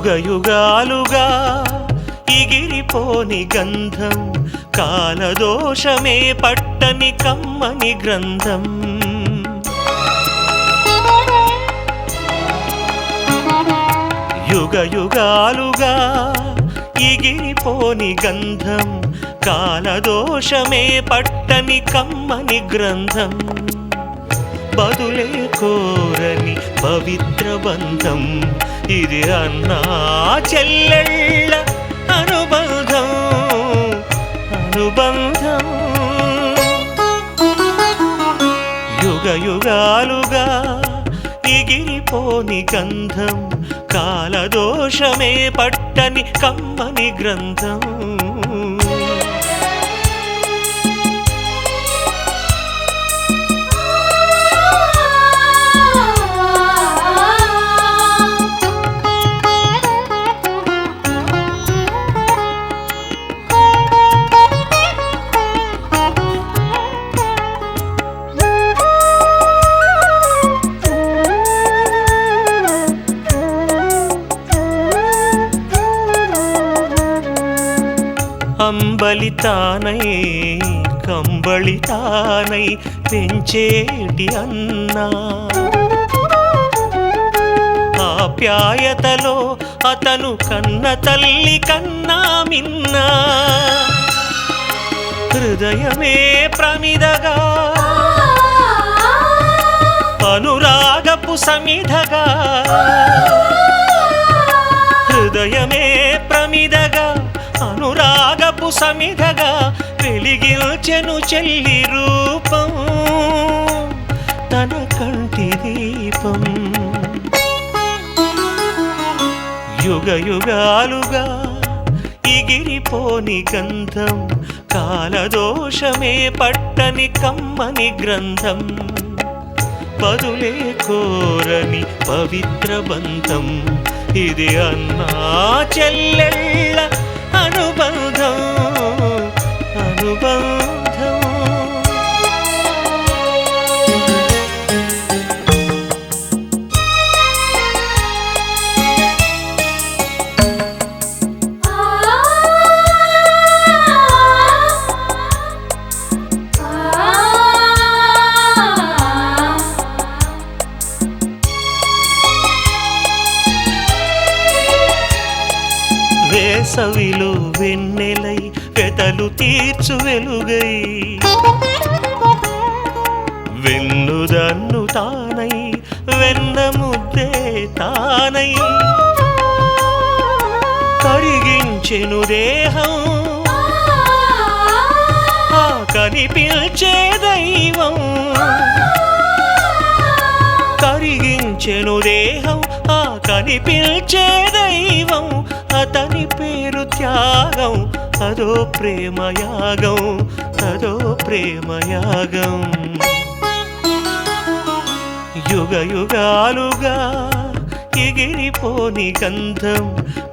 యుగ యుగాలుగా ఇగిరిపోని గంధం కాలదోషమే పట్టని కమ్మని గ్రంథం యుగ యుగాలుగా ఇగిరిపోని గంధం కాలదోషమే పట్టని కమ్మని గ్రంథం బదులే కోరని పవిత్ర బంధం ఇది అన్నా చెల్లెళ్ళ అనుబంధం అనుబంధం యుగ యుగాలుగా ఇగిరిపోని గంధం కాలదోషమే పట్టని కమ్మని గ్రంథం అంబలితానై కంబళితానై పెంచేటి అన్నా ఆప్యాయతలో అతను కన్న తల్లి కన్నా మిన్నా హృదయమే ప్రమిదగా అనురాగపు సమిధగా హృదయమే ప్రమిదగా అనురాగపు సమిధగా వెలిగిల్చెను చెల్లి రూపం తన కంటి దీపం యుగ యుగాలుగా ఇగిరిపోని గంధం కాలదోషమే పట్టని కమ్మని గ్రంథం బదులే కోరని పవిత్ర బంధం ఇది అన్నా చెల్లెళ్ళ అనుబంధం అనుబంధం వేసవిలో వెన్నెలై పెదలు తీర్చు వెలుగై వెన్నుదన్ను తానై వెన్న ముద్దే తానై కరిగించెను దేహం ఆ కనిపించే దైవం కరిగించెను దేహం ఆ కనిపించే దైవం అతని పేరు త్యాగం అదో ప్రేమయాగం అదో ప్రేమయాగం యుగ యుగాలుగా ఎగిరిపోని గంధం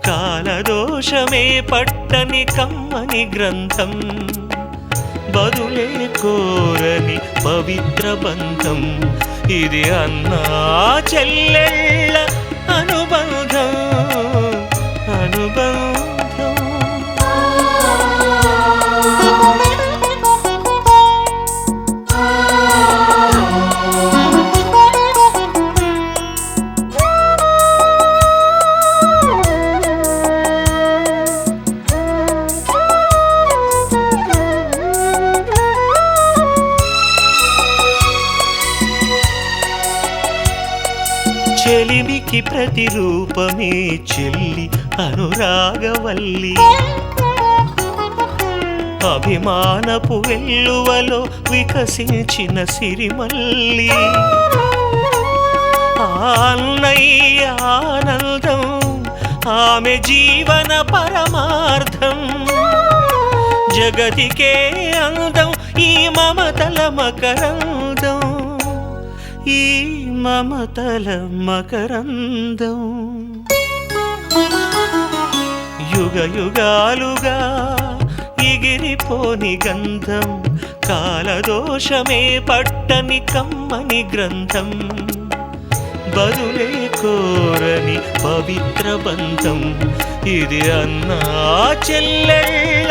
కాలదోషమే పట్టని కమ్మని గ్రంథం బదులే కోరని పవిత్ర బంధం ఇది అన్నా చెల్లెళ్ళ అనుబంధం అనుబంధం చెలిమికి ప్రతిరూపమే చెల్లి అనురాగవల్లి అభిమానపు వెల్లువలో వికసించిన సిరిమల్లి అన్నయ్య ఆనందం ఆమె జీవన పరమార్థం జగతికే అందం ఈ మమతల మకరందం ఈ మమతల మకరందం యుగ యుగాలుగా ఎగిరిపోని గంధం కాలదోషమే పట్టని కమ్మని గ్రంథం బదులే కోరని పవిత్ర బంధం ఇది అన్నా చెల్లెళ్ళ